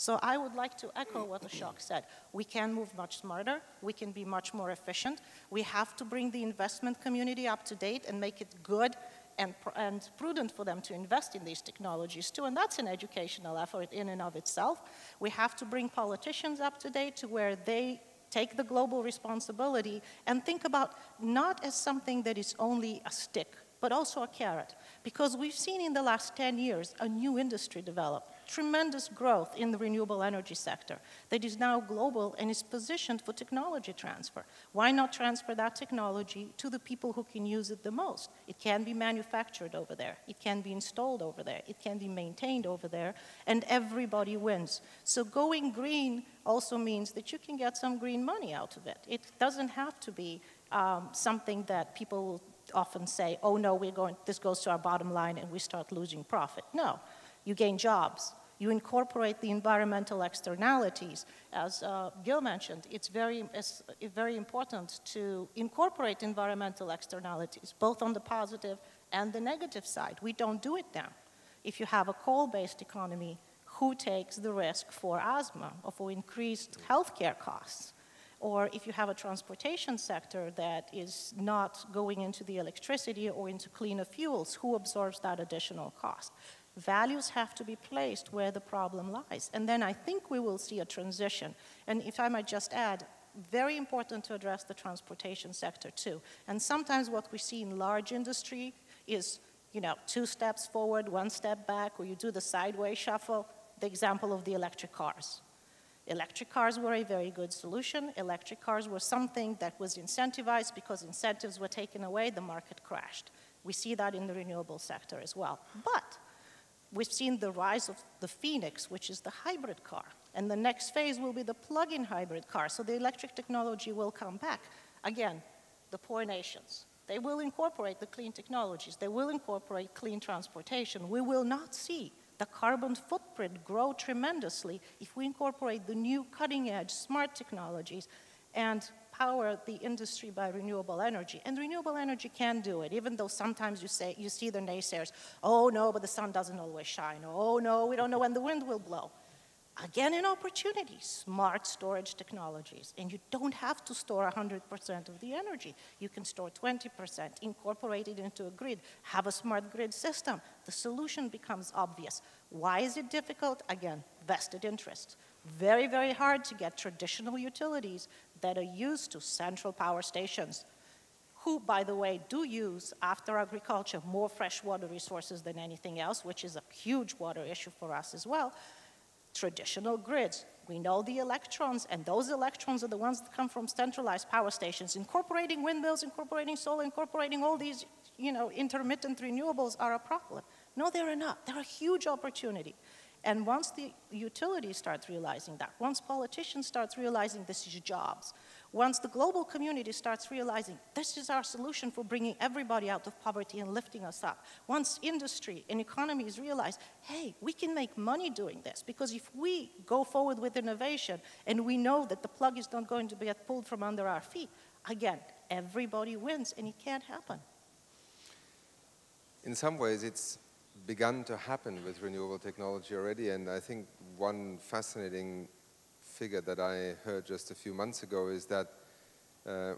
So I would like to echo what Ashok said. We can move much smarter. We can be much more efficient. We have to bring the investment community up to date and make it good and prudent for them to invest in these technologies too, and that's an educational effort in and of itself. We have to bring politicians up to date to where they take the global responsibility and think about not as something that is only a stick, but also a carrot. Because we've seen in the last 10 years a new industry develop, tremendous growth in the renewable energy sector that is now global and is positioned for technology transfer. Why not transfer that technology to the people who can use it the most? It can be manufactured over there. It can be installed over there. It can be maintained over there, and everybody wins. So going green also means that you can get some green money out of it. It doesn't have to be something that people will often say, oh no, this goes to our bottom line and we start losing profit. No, you gain jobs. You incorporate the environmental externalities. As Gil mentioned, it's very important to incorporate environmental externalities, both on the positive and the negative side. We don't do it now. If you have a coal-based economy, who takes the risk for asthma or for increased healthcare costs? Or if you have a transportation sector that is not going into the electricity or into cleaner fuels, who absorbs that additional cost? Values have to be placed where the problem lies. And then I think we will see a transition. And if I might just add, very important to address the transportation sector too. And sometimes what we see in large industry is, 2 steps forward, 1 step back, or you do the sideways shuffle. The example of the electric cars. Electric cars were a very good solution. Electric cars were something that was incentivized because incentives were taken away, the market crashed. We see that in the renewable sector as well. But we've seen the rise of the Phoenix, which is the hybrid car. And the next phase will be the plug-in hybrid car. So the electric technology will come back. Again, the poor nations. They will incorporate the clean technologies. They will incorporate clean transportation. We will not see the carbon footprint grow tremendously if we incorporate the new cutting-edge smart technologies and power the industry by renewable energy. And renewable energy can do it, even though sometimes you see the naysayers, oh no, but the sun doesn't always shine, oh no, we don't know when the wind will blow. Again, an opportunity, smart storage technologies. And you don't have to store 100% of the energy. You can store 20%, incorporate it into a grid, have a smart grid system. The solution becomes obvious. Why is it difficult? Again, vested interest. Very, very hard to get traditional utilities that are used to central power stations, who, by the way, do use, after agriculture, more freshwater resources than anything else, which is a huge water issue for us as well. Traditional grids. We know the electrons, and those electrons are the ones that come from centralized power stations. Incorporating windmills, incorporating solar, incorporating all these, intermittent renewables are a problem. No, they're not. They're a huge opportunity. And once the utilities start realizing that, once politicians start realizing this is jobs, once the global community starts realizing this is our solution for bringing everybody out of poverty and lifting us up, once industry and economies realize, hey, we can make money doing this, because if we go forward with innovation and we know that the plug is not going to be pulled from under our feet, again, everybody wins, and it can't happen. In some ways, it's begun to happen with renewable technology already, and I think one fascinating figure that I heard just a few months ago is that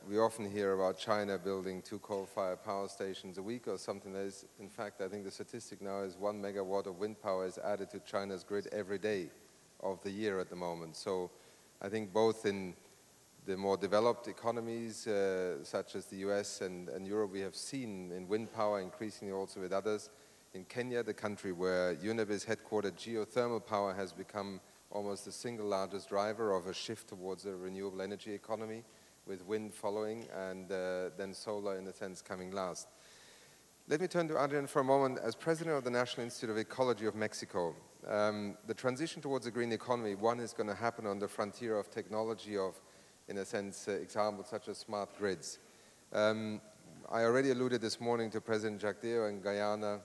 we often hear about China building 2 coal-fired power stations a week or something. That is, in fact, I think the statistic now is 1 megawatt of wind power is added to China's grid every day of the year at the moment. So I think both in the more developed economies, such as the US and Europe, we have seen in wind power, increasingly also with others. In Kenya, the country where UNEP is headquartered, geothermal power has become almost the single largest driver of a shift towards a renewable energy economy, with wind following and then solar, in a sense, coming last. Let me turn to Adrian for a moment. As president of the National Institute of Ecology of Mexico, the transition towards a green economy, one, is going to happen on the frontier of technology of, in a sense, examples such as smart grids. I already alluded this morning to President Jacques Deo in Guyana.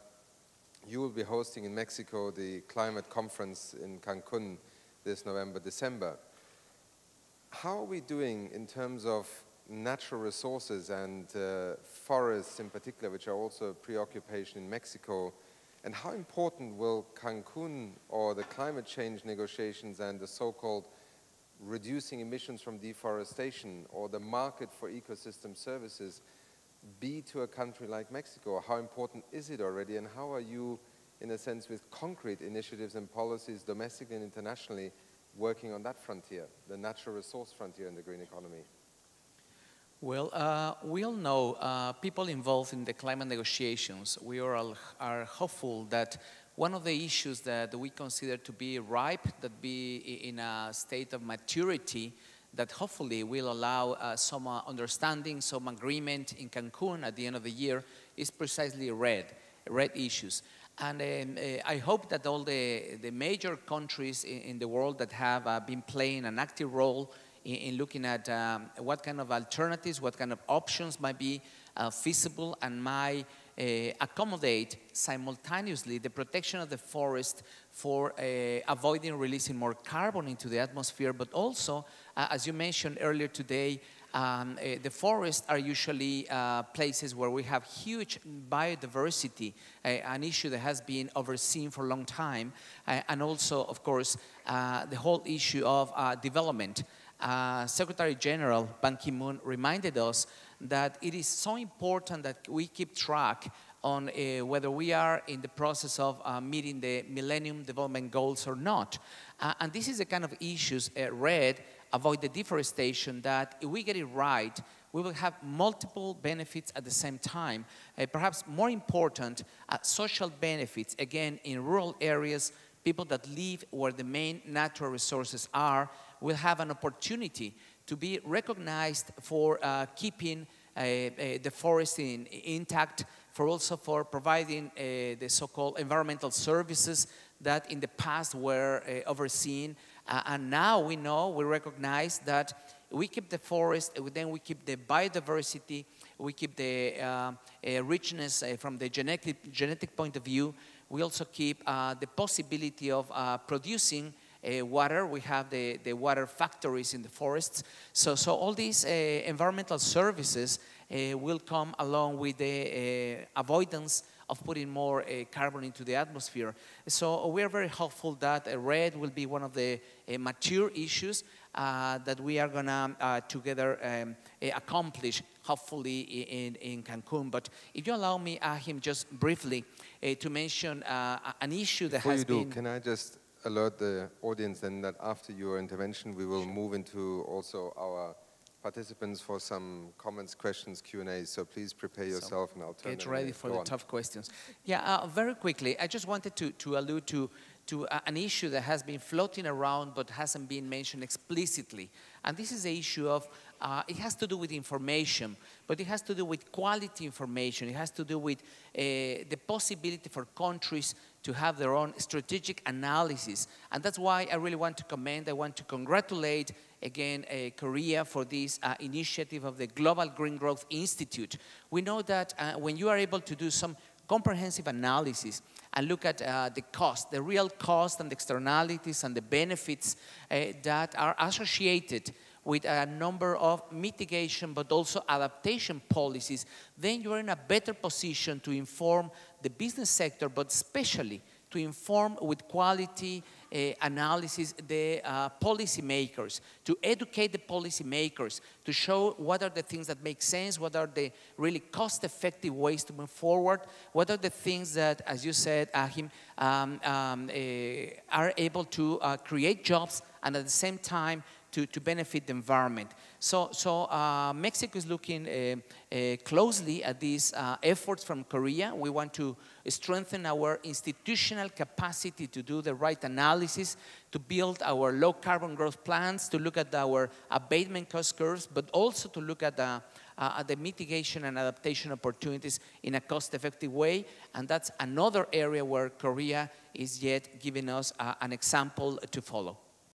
You will be hosting in Mexico the climate conference in Cancun this November, December. How are we doing in terms of natural resources and forests in particular, which are also a preoccupation in Mexico, And how important will Cancun or the climate change negotiations and the so-called reducing emissions from deforestation or the market for ecosystem services be to a country like Mexico? How important is it already, and how are you, in a sense, with concrete initiatives and policies domestically and internationally working on that frontier, the natural resource frontier in the green economy? Well, we all know people involved in the climate negotiations. We are hopeful that one of the issues that we consider to be ripe, that be in a state of maturity, that hopefully will allow some understanding, some agreement in Cancun at the end of the year, is precisely red issues. And I hope that all the major countries in the world that have been playing an active role in looking at what kind of alternatives, what kind of options might be feasible and might accommodate simultaneously the protection of the forest for avoiding releasing more carbon into the atmosphere, but also, as you mentioned earlier today, the forests are usually places where we have huge biodiversity, an issue that has been overseen for a long time, and also, of course, the whole issue of development. Secretary General Ban Ki-moon reminded us that it is so important that we keep track on whether we are in the process of meeting the Millennium Development Goals or not. And this is the kind of issues, avoid the deforestation, that if we get it right, we will have multiple benefits at the same time. Perhaps more important, social benefits, again, in rural areas, people that live where the main natural resources are, will have an opportunity to be recognized for keeping the forest intact, for providing the so-called environmental services that in the past were overseen. And now we recognize that we keep the forest, then we keep the biodiversity, we keep the richness from the genetic point of view. We also keep the possibility of producing water. We have the water factories in the forests. So all these environmental services will come along with the avoidance of putting more carbon into the atmosphere. So we are very hopeful that REDD will be one of the mature issues that we are going to together accomplish, hopefully, in Cancun. But if you allow me, Achim, just briefly to mention an issue that has been... Can I just alert the audience then that after your intervention we will move into also our participants for some comments, questions, Q&A. So please prepare yourself and I'll turn get ready for the tough questions. Yeah, very quickly, I just wanted to allude to an issue that has been floating around but hasn't been mentioned explicitly. And this is the issue of, it has to do with information, but it has to do with quality information. It has to do with the possibility for countries to have their own strategic analysis. And that's why I really want to commend, I want to congratulate again Korea for this initiative of the Global Green Growth Institute. We know that when you are able to do some comprehensive analysis and look at the cost, the real cost and the externalities and the benefits that are associated with a number of mitigation but also adaptation policies, then you're in a better position to inform the business sector, but especially to inform with quality analysis the policymakers, to educate the policymakers, to show what are the things that make sense, what are the really cost-effective ways to move forward, what are the things that, as you said, Achim, are able to create jobs and at the same time to benefit the environment. So Mexico is looking closely at these efforts from Korea. We want to strengthen our institutional capacity to do the right analysis, to build our low carbon growth plans, to look at our abatement cost curves, but also to look at the mitigation and adaptation opportunities in a cost-effective way. And that's another area where Korea is yet giving us an example to follow.